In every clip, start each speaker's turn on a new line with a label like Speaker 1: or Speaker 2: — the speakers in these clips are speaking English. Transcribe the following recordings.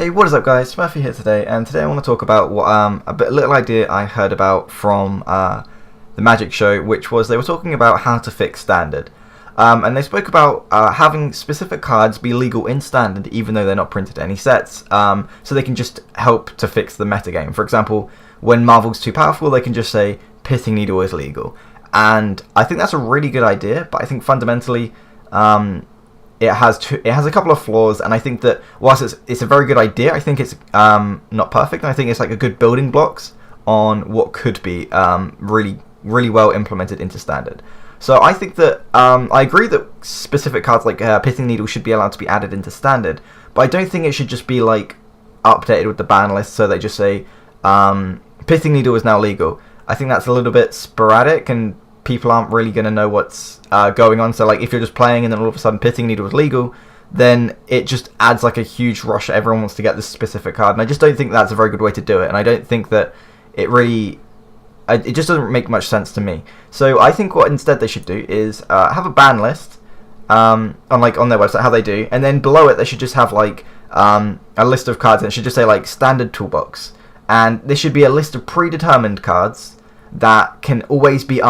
Speaker 1: Hey, what is up, guys? Smurfy here today, and today I want to talk about what a little idea I heard about from the Magic Show, which was they were talking about how to fix Standard, and they spoke about having specific cards be legal in Standard, even though they're not printed any sets, so they can just help to fix the metagame. For example, when Marvel's too powerful, they can just say Pithing Needle is legal, and I think that's a really good idea. But I think fundamentally, it has a couple of flaws, and I think that whilst it's a very good idea, I think it's not perfect, and I think it's like a good building blocks on what could be really well implemented into Standard. So I think that I agree that specific cards like Pithing Needle should be allowed to be added into Standard, but I don't think it should just be like updated with the ban list, so they just say Pithing Needle is now legal. I think that's a little bit sporadic, and people aren't really going to know what's going on. So like if you're just playing and then all of a sudden Pithing Needle is legal, then it just adds like a huge rush. Everyone wants to get this specific card, and I just don't think that's a very good way to do it, and I don't think that it just doesn't make much sense to me. So I think what instead they should do is have a ban list on their website, how they do, and then below it they should just have like a list of cards, and it should just say like Standard Toolbox, and there should be a list of predetermined cards that can always be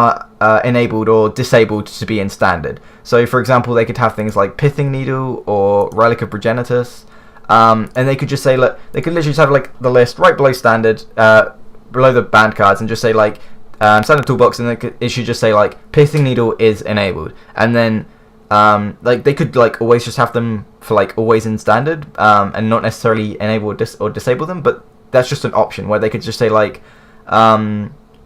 Speaker 1: enabled or disabled to be in Standard. So for example, they could have things like Pithing Needle or Relic of Progenitus, and they could just say, look, they could literally just have like the list right below Standard, below the banned cards, and just say like Standard Toolbox, and it should just say like Pithing Needle is enabled, and then like they could like always just have them for like always in Standard, and not necessarily enable or disable them, but that's just an option where they could just say like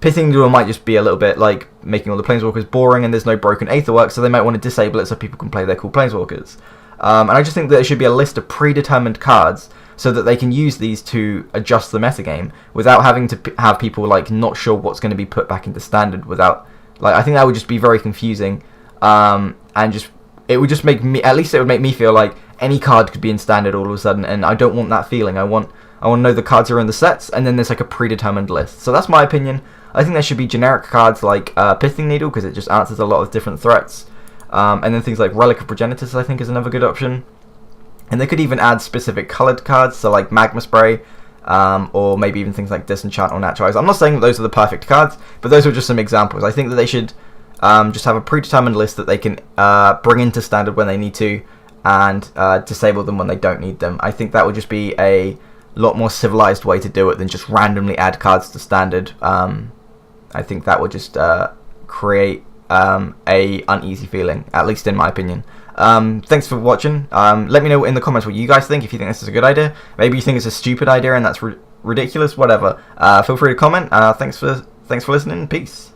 Speaker 1: Pithing Needle might just be a little bit like making all the Planeswalkers boring, and there's no broken Aetherwork, so they might want to disable it so people can play their cool Planeswalkers. And I just think that there should be a list of predetermined cards so that they can use these to adjust the metagame without having to have people like not sure what's going to be put back into Standard. Without like, I think that would just be very confusing, and just it would just make me, at least it would make me feel like any card could be in Standard all of a sudden, and I don't want that feeling. I want to know the cards are in the sets, and then there's like a predetermined list. So that's my opinion. I think there should be generic cards like Pithing Needle, because it just answers a lot of different threats. And then things like Relic of Progenitus, I think, is another good option. And they could even add specific coloured cards, so like Magma Spray, or maybe even things like Disenchant or Naturalize. I'm not saying that those are the perfect cards, but those are just some examples. I think that they should just have a predetermined list that they can bring into Standard when they need to, and disable them when they don't need them. I think that would just be a lot more civilized way to do it than just randomly add cards to Standard. I think that would just create a uneasy feeling, at least in my opinion. Thanks for watching. Let me know in the comments what you guys think, if you think this is a good idea. Maybe you think it's a stupid idea and that's ridiculous, whatever. Feel free to comment. Thanks for listening. Peace.